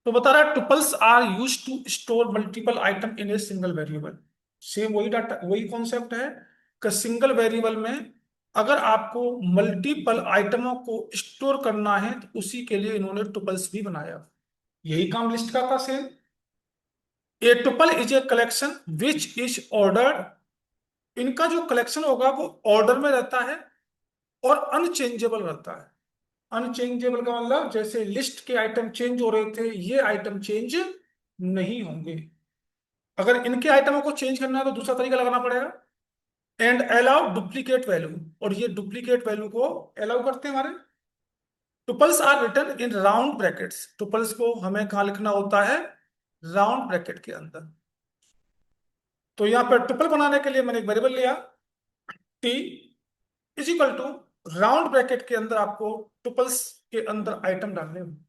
तो बता रहा है tuples are use to store multiple item in a single variable. Same वही डाटा, वही कॉन्सेप्ट है कि सिंगल वेरिएबल में अगर आपको मल्टीपल आइटमों को स्टोर करना है तो उसी के लिए इन्होंने टुपल्स भी बनाया। यही काम लिस्ट का था same. A tuple is a collection which is ordered. इनका जो कलेक्शन होगा वो ऑर्डर में रहता है और अनचेंजेबल रहता है। अनचेंजेबल का मतलब जैसे लिस्ट के आइटम चेंज हो रहे थे, ये आइटम चेंज नहीं होंगे। अगर इनके आइटमों को चेंज करना है तो दूसरा तरीका लगाना पड़ेगा। एंड अलाउ डुप्लीकेट वैल्यू, और ये डुप्लीकेट वैल्यू को अलाउ करते हैं हमारे। Tuples are written in round brackets. Tuples को हमें कहाँ लिखना होता है? राउंड ब्रैकेट के अंदर। तो यहाँ पर टुपल बनाने के लिए मैंने एक वेरिएबल लिया t is equal to, round bracket के अंदर आपको टुपल्स के अंदर आइटम डालने होंगे।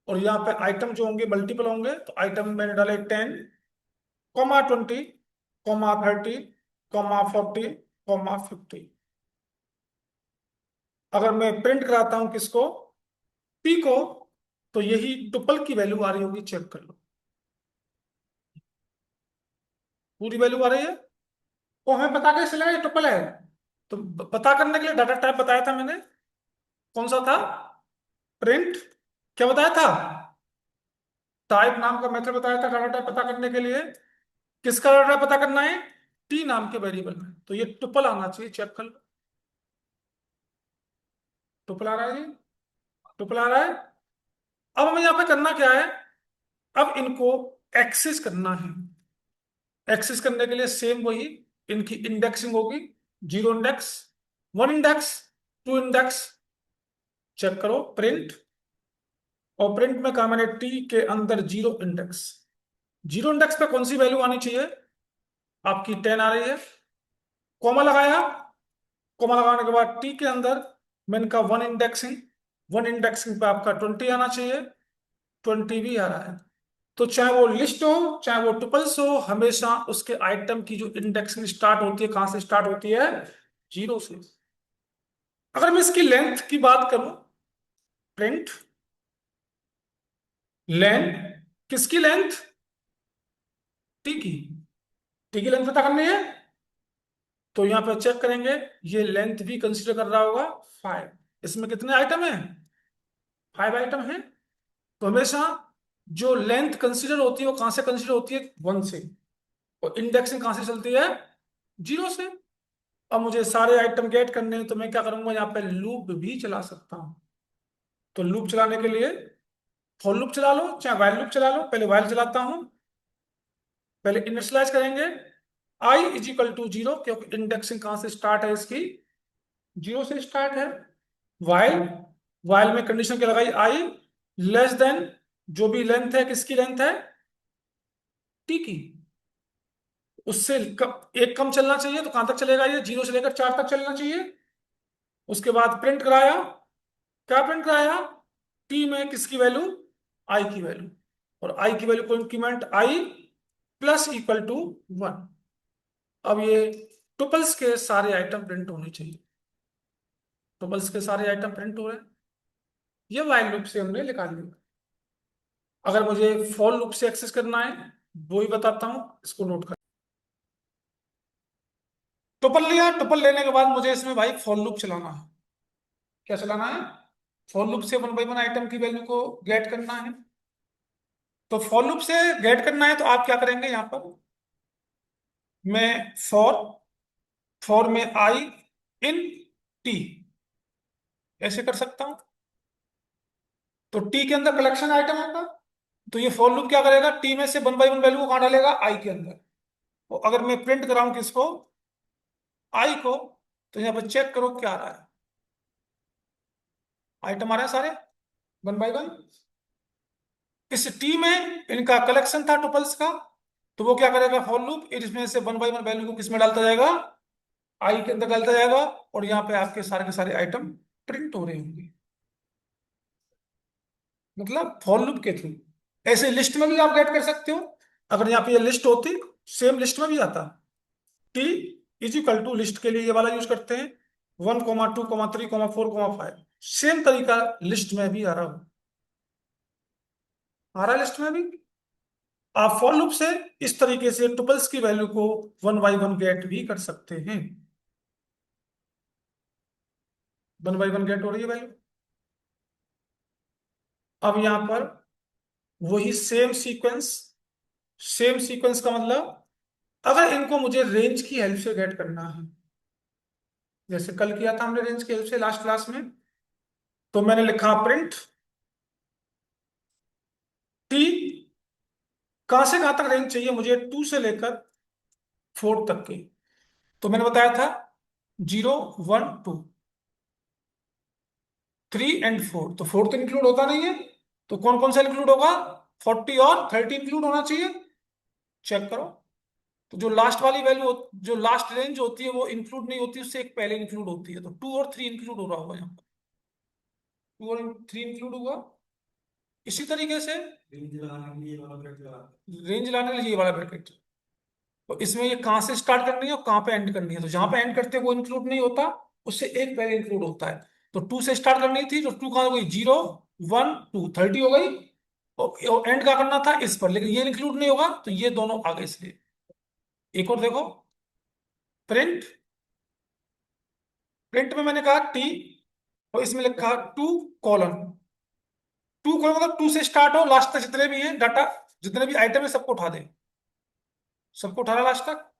और यहाँ पे आइटम जो होंगे मल्टीपल होंगे, तो आइटम मैंने डाले 10, 20, 30, 40, 50। अगर मैं प्रिंट कराता हूं किसको? पी को, तो यही टुपल की वैल्यू आ रही होगी, चेक कर लो। पूरी वैल्यू आ रही है। तो हमें पता कैसे चलेगा ये टुपल है? तो पता करने के लिए डाटा टाइप बताया था मैंने, कौन सा था? प्रिंट। क्या बताया था? टाइप नाम का मेथड बताया था डाटा टाइप पता करने के लिए। किसका डाटा पता करना है? टी नाम के वेरिएबल में। तो ये टुपल आना चाहिए, चेक कर लो। टुपल आ रहा है जी, टुपल आ रहा है। अब हमें यहाँ पे करना क्या है? अब इनको एक्सेस करना है। एक्सेस करने के लिए सेम वही, इनकी इंडेक्सिंग होगी। 0 इंडेक्स, 1 इंडेक्स, 2 इंडेक्स। चेक करो प्रिंट। और प्रिंट में कहा मैंने टी के अंदर 0 इंडेक्स। 0 इंडेक्स पे कौन सी वैल्यू आनी चाहिए? आपकी 10 आ रही है। कॉमा लगाया। कॉमा लगाने के बाद टी के अंदर मैंने कहा 1 इंडेक्सिंग। 1 इंडेक्सिंग पे आपका 20 आना चाहिए। 20 भी आ रहा है। तो चाहे वो लिस्ट हो चाहे वो टुपल्स हो, हमेशा उसके आइटम की जो इंडेक्सिंग स्टार्ट होती है, कहां से स्टार्ट होती है? 0 से। अगर मैं इसकी लेंथ की बात करूं, प्रिंट लेंथ, किसकी लेंथ? टी की। टी की लेंथ पता करनी है। तो यहां पे चेक करेंगे, ये लेंथ भी कंसीडर कर रहा होगा 5। इसमें कितने आइटम है? 5 आइटम है। तो हमेशा जो लेंथ कंसीडर होती है वो कहां से कंसीडर होती है? 1 से। और इंडेक्सिंग कहां से चलती है? 0 से। अब मुझे सारे आइटम गेट करने हैं, तो मैं क्या करूंगा? यहाँ पे लूप भी चला सकता हूं। तो लूप चलाने के लिए फॉर लूप चला लो चाहे वाइल लूप चला लो। पहले वाइल चलाता हूं। पहले इनिशियलाइज करेंगे आई इज इक्वल टू 0, क्योंकि इंडेक्सिंग कहां से स्टार्ट है इसकी? 0 से स्टार्ट है। वाइल, वाइल में कंडीशन क्या लगाई? आई लेस देन, जो भी लेंथ है किसकी लेंथ है? टी की। उससे एक कम चलना चाहिए, तो कहां तक चलेगा? ये 0 से लेकर 4 तक चलना चाहिए। उसके बाद प्रिंट कराया। क्या प्रिंट कराया? टी में किसकी वैल्यू? आई की वैल्यू। और आई की वैल्यू को increment i plus equal to 1। अब ये टुपल्स के सारे आइटम प्रिंट होने चाहिए। टुपल्स के सारे आइटम प्रिंट हो रहे हैं। ये वाइल लूप से हमने निकाल लिया। अगर मुझे फॉर लूप से एक्सेस करना है, वो ही बताता हूं, इसको नोट कर। टुपल लिया, टुपल लेने के बाद मुझे इसमें भाई फॉर लूप चलाना है। क्या चलाना है? फॉर लूप से 1 बाई 1 आइटम की वैल्यू को गेट करना है। तो फॉर लूप से गेट करना है तो आप क्या करेंगे? यहां पर मैं फॉर, फॉर में आई इन टी ऐसे कर सकता हूं। तो टी के अंदर कलेक्शन आइटम होगा। तो ये फॉर लूप क्या करेगा? टी में से 1 बाई 1 वैल्यू को कहां डालेगा? आई के अंदर। तो अगर मैं प्रिंट कराऊं किसको? आई को। तो यहां पर चेक करो क्या आ रहा है। आइटम आ रहे हैं सारे 1 बाई 1। इस टी में इनका कलेक्शन था टुपल्स का। तो वो क्या करेगा? फॉर लूप इसमें से 1 बाई 1 वैल्यू को किसमें डालता जाएगा? आई के अंदर डालता जाएगा। और यहाँ पे आपके सारे के सारे आइटम प्रिंट हो रहे होंगे। मतलब फॉर लूप के थ्रू। ऐसे लिस्ट में भी आप गेट कर सकते हो। अगर यहाँ पे ये लिस्ट होती, सेम लिस्ट में भी आता। T is equal to, list के लिए ये वाला यूज करते हैं, 1, 2, 3, 4, 5। सेम तरीका लिस्ट में भी आ रहा हो। आ रहा है लिस्ट में भी। आप फॉर लूप से इस तरीके से टुपल्स की वैल्यू को वन बाई वन गेट भी कर सकते हैं। वन बाई वन गेट हो रही है वैल्यू। अब यहां पर वही सेम सीक्वेंस का मतलब, अगर इनको मुझे रेंज की हेल्प से गेट करना है, जैसे कल किया था हमने रेंज की हेल्प से लास्ट क्लास में, तो मैंने लिखा प्रिंट टी, कहां से कहां तक रेंज चाहिए मुझे, 2 से लेकर 4 तक की। तो मैंने बताया था 0 1 2 3 और 4, तो 4 तो इंक्लूड होता नहीं है, तो कौन कौन सा इंक्लूड होगा, 40 और 30 इंक्लूड होना चाहिए। चेक करो। तो जो लास्ट वाली वैल्यू, जो लास्ट रेंज होती है वो इंक्लूड नहीं होती, उससे एक पहले इंक्लूड होती है, तो 2 और 3 इंक्लूड हो रहा होगा यहाँ पर। 2 और 3 इंक्लूड हुआ। इसी तरीके से रेंज लाने के लिए ये वाला ब्रैकेट, तो इसमें ये कहाँ से स्टार्ट करनी है और कहाँ पे एंड करनी है, तो जहां पे एंड करते हैं वो इंक्लूड नहीं होता, उससे एक पहले इंक्लूड होता है। तो 2 से स्टार्ट करनी थी, तो 2 कहाँ हो गई, 0 1 2 30 हो गई, और एंड का करना था इस पर, लेकिन ये इंक्लूड नहीं होगा, तो ये दोनों आ गए इसलिए। एक और देखो, प्रिंट, प्रिंट में मैंने कहा टी, और इसमें लिखा 2 कॉलन, 2 कॉलन मतलब 2 से स्टार्ट हो लास्ट तक, जितने भी हैं डाटा, जितने भी आइटम है सबको उठा दे, सबको उठाया लास्ट तक,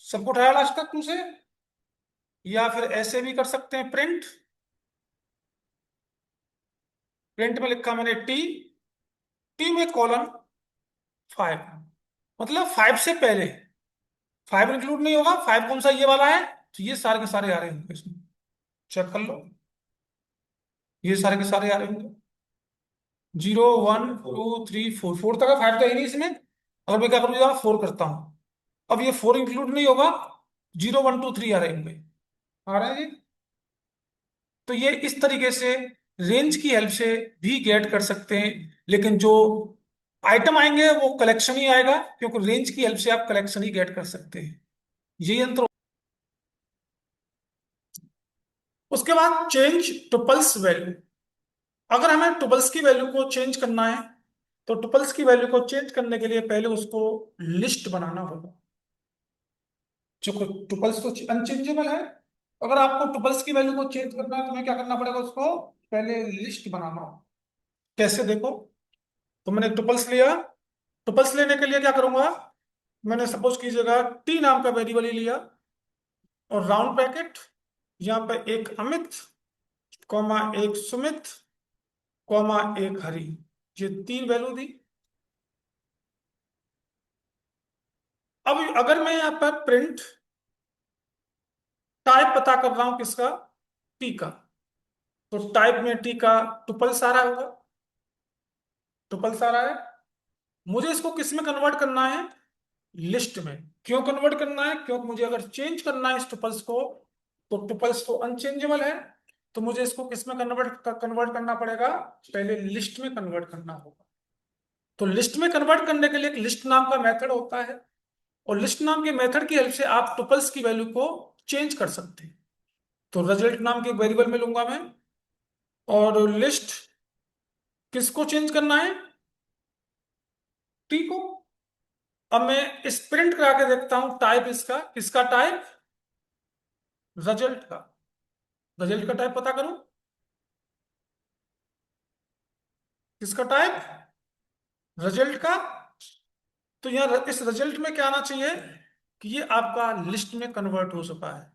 सबको उठाया लास्ट तक 2 से। या फिर ऐसे भी कर सकते हैं, प्रिंट, प्रिंट में लिखा मैंने टी, टी में कॉलन 5, मतलब 5 से पहले, 5 इंक्लूड नहीं होगा, 5 कौन सा, ये वाला है, तो ये सारे के सारे आ रहे होंगे इसमें। चेक कर लो, ये सारे के सारे आ रहे होंगे। 0 1 2 3 4, 4 तक है, 5 तो है ही नहीं इसमें। अगर मैं क्या करूँगा, 4 करता हूँ, अब ये 4 इंक्लूड नहीं होगा, 0 1 2 3 आ रहे होंगे, आ रहे हैं जी। तो ये इस तरीके से रेंज की हेल्प से भी गेट कर सकते हैं, लेकिन जो आइटम आएंगे वो कलेक्शन ही आएगा, क्योंकि रेंज की हेल्प से आप कलेक्शन ही गेट कर सकते हैं। यही अंतर। उसके बाद चेंज टुपल्स वैल्यू। अगर हमें टुपल्स की वैल्यू को चेंज करना है, तो टुपल्स की वैल्यू को चेंज करने के लिए पहले उसको लिस्ट बनाना होगा। जो टुपल्स तो अनचेंजेबल है, अगर आपको टुपल्स की वैल्यू को चेंज करना है तो हमें क्या करना पड़ेगा, उसको पहले लिस्ट बनाना होगा। कैसे देखो, तो मैंने टुपल्स लिया, टुपल्स लेने के लिए क्या करूंगा, मैंने सपोज कीजिएगा टी नाम का वेरिएबल ही लिया, और राउंड ब्रैकेट, यहाँ पे एक अमित, कॉमा एक सुमित, कॉमा एक हरी, ये 3 वैल्यू दी। अब अगर मैं यहाँ पर प्रिंट टाइप पता कर रहा हूं किसका, टी का, तो टाइप में टी का टुपल सारा होगा, टुपल सारा है। मुझे इसको किस में कन्वर्ट करना है, लिस्ट में। क्यों कन्वर्ट करना है, क्योंकि मुझे अगर चेंज करना है इस टुपल्स को, तो टुपल्स तो अनचेंजेबल है, तो मुझे इसको किस में कन्वर्ट करना पड़ेगा, पहले लिस्ट में कन्वर्ट करना होगा। तो लिस्ट में कन्वर्ट करने के लिए एक लिस्ट नाम का मेथड होता है, और लिस्ट नाम के मेथड की हेल्प से आप टुपल्स की वैल्यू को चेंज कर सकते हैं। तो रिजल्ट नाम के वेरिएबल में लूंगा मैं, और लिस्ट किसको चेंज करना है, टी को। अब मैं इस प्रिंट करा के देखता हूं टाइप इसका, किसका टाइप, रिजल्ट का, रिजल्ट का टाइप पता करूं, किसका टाइप, रिजल्ट का। तो यहाँ इस रिजल्ट में क्या आना चाहिए, कि ये आपका लिस्ट में कन्वर्ट हो चुका है,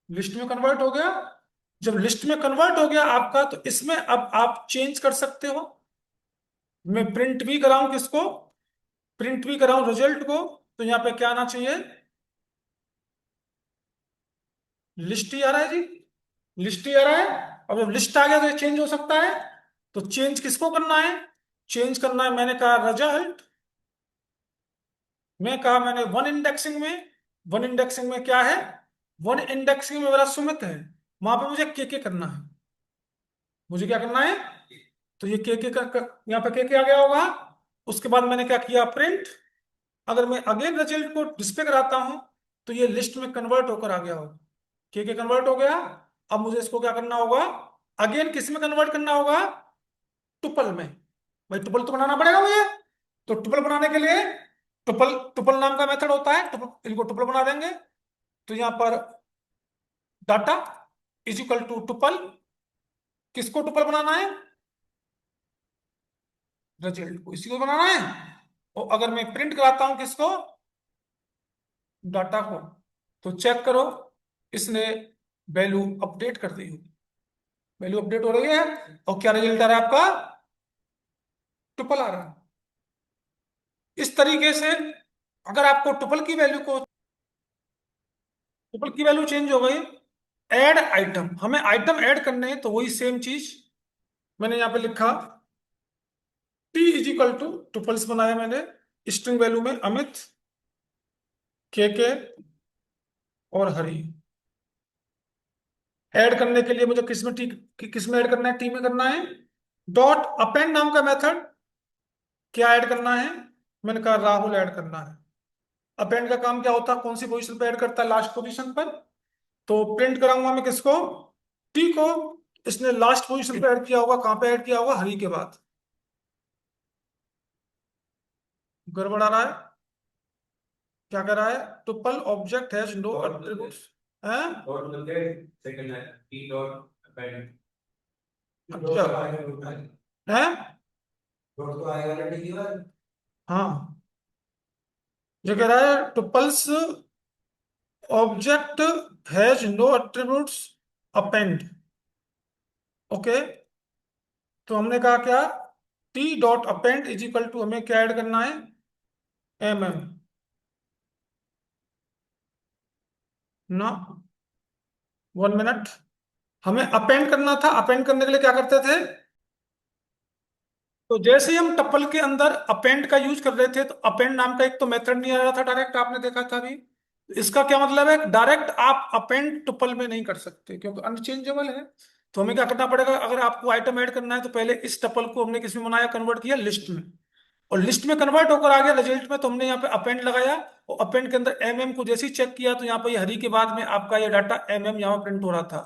लिस्ट में कन्वर्ट हो गया। जब लिस्ट में कन्वर्ट हो गया आपका, तो इसमें अब आप चेंज कर सकते हो। मैं प्रिंट भी कराऊं किसको, प्रिंट भी कराऊं रिजल्ट को, तो यहाँ पे क्या आना चाहिए, लिस्ट ही आ रहा है जी, लिस्ट ही आ रहा है। अब जब लिस्ट आ गया तो ये चेंज हो सकता है, तो चेंज किसको करना है, चेंज करना है, मैंने कहा रिजल्ट, मैं कहा मैंने वन इंडेक्सिंग में, वन इंडेक्सिंग में क्या है, वन इंडेक्सिंग में मेरा सुमित है, वहां पे मुझे के करना है, मुझे क्या करना है, तो ये यहाँ पे के आ गया होगा। उसके बाद मैंने क्या किया, प्रिंट, अगर मैं अगेन रिजल्ट को डिस्प्ले कराता हूं, तो ये लिस्ट में कन्वर्ट होकर आ गया होगा, के कन्वर्ट हो गया। अब मुझे इसको क्या करना होगा, अगेन किस में कन्वर्ट करना होगा, टुपल में। भाई टुपल तो बनाना पड़ेगा मुझे। तो टुपल बनाने के लिए टुपल टुपल नाम का मेथड होता है, टुपल, इनको टुपल बना देंगे। तो यहां पर data is equal to tuple, किसको टुपल बनाना है? रिजल्ट को, इसी को बनाना है। और अगर मैं प्रिंट कराता हूं किसको? डाटा को। तो चेक करो, इसने वैल्यू अपडेट कर दी होगी। वैल्यू अपडेट हो रही है, और क्या रिजल्ट आ रहा है आपका? टुपल आ रहा है। इस तरीके से अगर आपको टुपल की वैल्यू चेंज हो गई, ऐड आइटम, हमें आइटम ऐड करने हैं, तो वही सेम चीज मैंने यहां पे लिखा, t is equal to tuples बनाया मैंने, स्ट्रिंग वैल्यू में अमित, के और हरी। ऐड करने के लिए मुझे किस में ऐड करना है? टी में करना है। डॉट अपेंड नाम का मेथड, क्या ऐड करना है? मैंने कहा राहुल ऐड करना है। अपेंड का काम क्या होता है? कौन सी पोजीशन पे ऐड करता है? लास्ट पोजीशन पर। तो प्रिंट कराऊंगा मैं किसको? टी को। इसने लास्ट पोजीशन पे ऐड किया होगा, कहां पे ऐड किया होगा? हरी के बाद। गड़बड़ आ रहा है? क्या कर रहा है? Tuple object has no attributes है। अच्छा है। हाँ, ये कह रहा है tuples object has no attributes append. Okay, तो हमने कहा क्या? T dot append is equal to, हमें क्या ऐड करना है? एम ना, 1 मिनट। हमें अपेंड करना था, अपेंड करने के लिए क्या करते थे? तो जैसे ही हम टपल के अंदर अपेंड का यूज कर रहे थे, तो अपेंड नाम का एक तो मेथड नहीं आ रहा था डायरेक्ट, आपने देखा था अभी। इसका क्या मतलब है? डायरेक्ट आप अपेंड टपल में नहीं कर सकते, क्योंकि अनचेंजेबल है। तो हमें क्या करना पड़ेगा? अगर आपको आइटम ऐड करना है, तो पहले इस टपल को हमने किस में बनाया? कन्वर्ट किया लिस्ट में। और लिस्ट में कन्वर्ट होकर आ गया रिजल्ट में, तो हमने यहाँ पे अपेंड लगाया। और अपेंड के अंदर को जैसे ही चेक किया, तो यहाँ पे ये हरी के बाद में आपका ये डाटा यहाँ प्रिंट हो रहा था।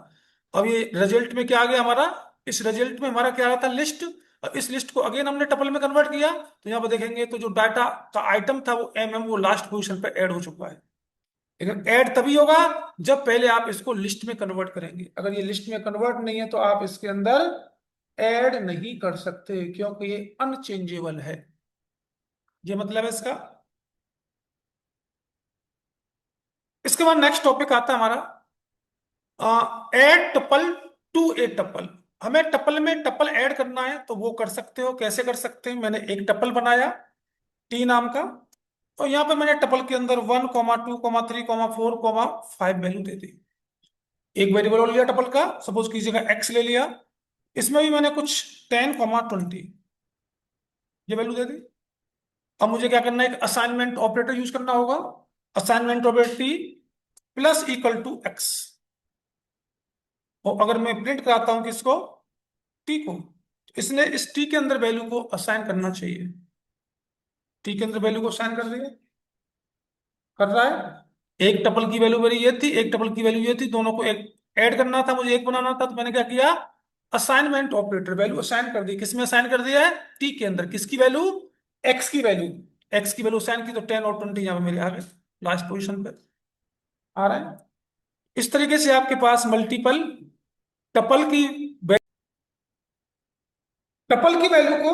अब ये रिजल्ट में क्या आ गया हमारा? इस रिजल्ट में हमारा क्या आ रहा था? लिस्ट। और इस लिस्ट को अगेन हमने टपल में कन्वर्ट किया, तो यहाँ पे देखेंगे तो जो डाटा का आइटम था वो वो लास्ट पोजीशन पे ऐड हो चुका है। लेकिन ऐड तभी होगा जब पहले आप इसको लिस्ट में कन्वर्ट करेंगे। अगर ये लिस्ट में कन्वर्ट नहीं है, तो आप इसके अंदर ऐड नहीं कर सकते, क्योंकि ये अनचेंजेबल है। ये मतलब है इसका। इसके बाद नेक्स्ट टॉपिक आता है हमारा, add tuple to a tuple. हमें टपल में टपल ऐड करना है, तो वो कर सकते हो। कैसे कर सकते हैं? मैंने एक टपल बनाया टी नाम का, और यहाँ पे मैंने टपल के अंदर 1, 2, 3, 4, 5 वैल्यू दे दी। एक वेरिएबल लिया टपल का, सपोज कीजिएगा एक्स ले लिया। इसमें भी मैंने कुछ 10, 20 ये वैल्यू दे दी। अब मुझे क्या करना है? एक असाइनमेंट ऑपरेटर यूज करना होगा। Assignment operator t plus equal to x. और अगर मैं प्रिंट कराता हूं किसको? टी को, तो इसने इस टी के अंदर वैल्यू को असाइन करना चाहिए। टी के अंदर वैल्यू को असाइन कर दिया, कर रहा है। एक टपल की वैल्यू मेरी ये थी, एक टपल की वैल्यू ये थी, दोनों को एक ऐड करना था, मुझे एक बनाना था। तो मैंने क्या किया? असाइनमेंट ऑपरेटर, वैल्यू असाइन कर दी। किसमें असाइन कर दिया है? टी के अंदर। किसकी वैल्यू? एक्स की वैल्यू। एक्स की वैल्यू असाइन की, तो 10 और 20 यहाँ पे मेरे आ गए लास्ट पोजिशन पे आ रहे हैं। इस तरीके से आपके पास मल्टीपल टपल की टपल की वैल्यू को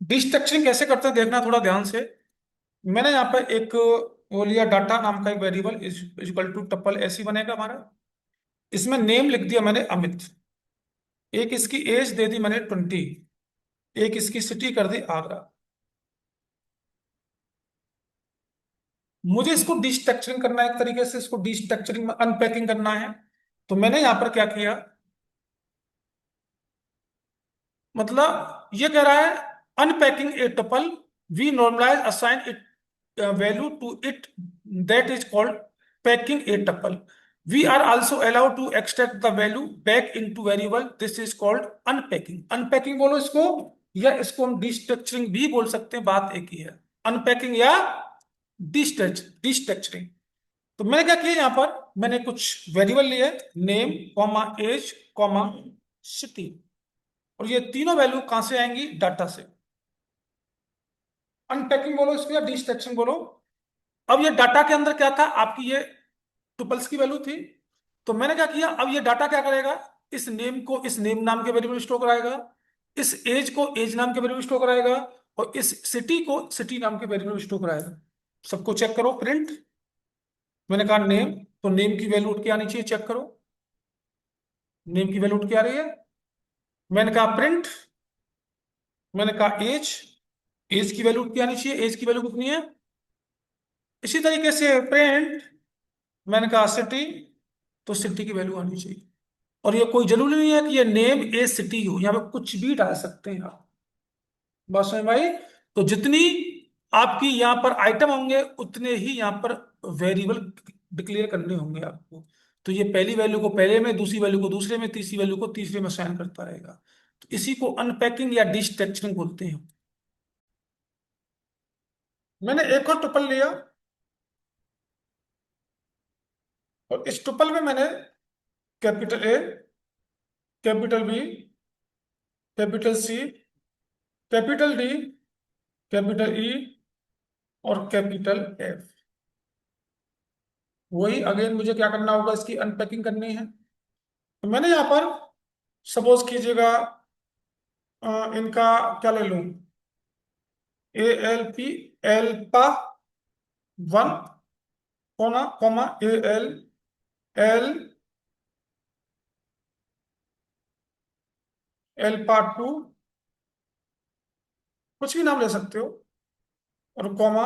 डिस्ट्रक्चरिंग कैसे करते हैं, देखना थोड़ा ध्यान से। मैंने यहाँ पे एक वो लिया, डाटा नाम का एक variable is equal to tuple, ऐसी बनेगा हमारा। इसमें नेम लिख दिया मैंने अमित। एक इसकी एज दे दी मैंने 20। एक इसकी सिटी कर दी आगरा। मुझे इसको डिस्ट्रक्चरिंग करना है, एक तरीके से इसको डिस्ट्रक्चरिंग में अनपैकिंग करना है। तो मैंने यहां पर क्या किया? मतलब ये कह रहा है unpacking a tuple, we normally assign it value to it, that is called packing a tuple. We are also allowed to extract the value back into variable, this is called unpacking. Unpacking बोलो इसको, या इसको हम डिस्ट्रक्चरिंग भी बोल सकते हैं, बात एक ही है। अनपैकिंग या डिस्ट्रक्चरिंग। तो मैंने क्या किया? यहां पर मैंने कुछ वेरिएबल लिए, name comma age comma city. और ये तीनों वैल्यू कहां से आएंगी? डाटा से। अनपैकिंग बोलो इसको या डिस्ट्रैक्शन बोलो। अब ये डाटा के अंदर क्या था? आपकी ये टुपल्स की वैल्यू थी। तो मैंने क्या किया, अब ये डाटा क्या करेगा? इस नेम को इस नेम नाम के वेरिएबल स्टोर कराएगा, इस एज को एज नाम के वेरिएबल स्टोर कराएगा, और इस सिटी को सिटी नाम के वेरिएबल स्टोर कराएगा। सबको चेक करो, प्रिंट। मैंने कहा नेम, तो नेम की वैल्यू उठ के आनी चाहिए, चेक करो। नेम की वैल्यू उठ के आ रही है। मैंने कहा प्रिंट, मैंने कहा एज, एज की वैल्यू उठ के आनी चाहिए, एज की वैल्यू कितनी है? इसी तरीके से प्रिंट, मैंने कहा सिटी, तो सिटी की वैल्यू आनी चाहिए। और ये कोई जरूरी नहीं है कि ये नेम ए सिटी हो, यहाँ पे कुछ भी डाल सकते हैं आप। बात समझ में आई? तो जितनी आपकी यहाँ पर आइटम होंगे उतने ही यहाँ पर वेरिएबल डिक्लेयर करने होंगे आपको। तो ये पहली वैल्यू को पहले में, दूसरी वैल्यू को दूसरे में, तीसरी वैल्यू को तीसरे में साइन करता रहेगा। तो इसी को अनपैकिंग या डिस्ट्रक्चरिंग बोलते हैं। मैंने एक और टुपल लिया, और इस टुपल में मैंने capital A, capital B, capital C, capital D, capital E, और कैपिटल एफ। वही अगेन मुझे क्या करना होगा? इसकी अनपैकिंग करनी है। तो मैंने यहां पर सपोज कीजिएगा, इनका क्या ले लूं? A L P, alpha one, कोना comma A L, L, alpha two, कुछ भी नाम ले सकते हो, और कॉमा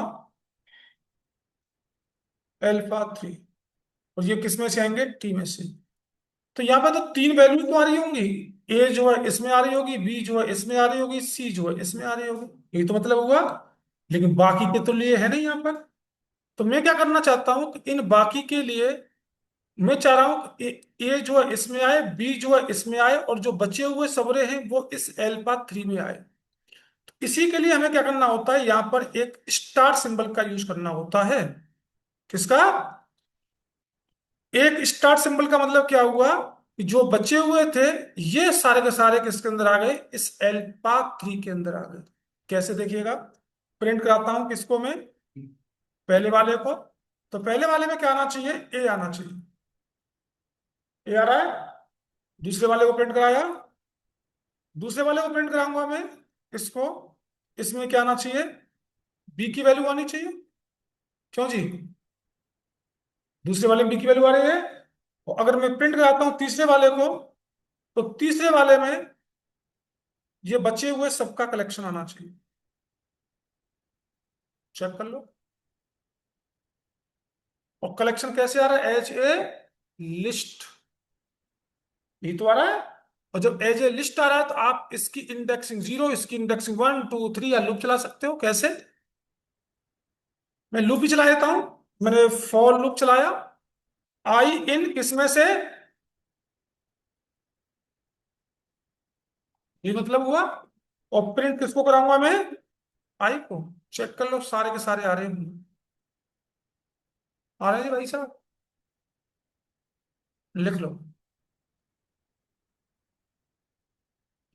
एल्फा थ्री। और ये किस में से आएंगे? टी में से। तो यहाँ पे तो तीन वैल्यू तो आ रही होंगी। ए जो है इसमें आ रही होगी, बी जो है इसमें आ रही होगी, सी जो है इसमें आ रही होगी, यही तो मतलब हुआ। लेकिन बाकी के तो लिए है नहीं यहाँ पर। तो मैं क्या करना चाहता हूँ कि इन बाकी के लिए मैं चाह रहा हूँ कि ए जो है इसमें आए, बी जो है इसमें आए, और जो बचे हुए सबरे हैं वो इस एल्फा थ्री में आए। तो इसी के लिए हमें क्या करना होता है? यहाँ पर एक स्टार सिंबल का यूज करना होता है। किसका? एक स्टार सिंबल का मतलब क्या हुआ कि जो बचे हुए थे ये सारे के सारे किसके अंदर आ गए? इस एल्फा थ्री के अंदर आ गए। कैसे? देखिएगा, प्रिंट कराता हूं किसको मैं, पहले वाले को। तो पहले वाले में क्या आना चाहिए? ए आना चाहिए। ए आ रहा है। दूसरे वाले को प्रिंट कराया, दूसरे वाले को प्रिंट कराऊंगा मैं इसको। इसमें क्या आना चाहिए? बी की वैल्यू आनी चाहिए। क्यों जी? दूसरे वाले में बी की वैल्यू आ रही है। और अगर मैं प्रिंट कराता हूं तीसरे वाले को, तो तीसरे वाले में ये बचे हुए सबका कलेक्शन आना चाहिए। चेक कर लो। और कलेक्शन कैसे आ रहा है? एज ए लिस्ट, यही तो आ रहा है। और जब एज ए लिस्ट आ रहा है तो आप इसकी इंडेक्सिंग जीरो, इसकी इंडेक्सिंग वन टू थ्री, या लूप चला सकते हो। कैसे? मैं लूप ही चला देता हूं। मैंने फॉर लूप चलाया, आई इन किसमें से, ये मतलब हुआ। और प्रिंट किसको कराऊंगा मैं? आई को। चेक कर लो, सारे के सारे आ रहे हैं। आ रहे हैं भाई साहब, लिख लो।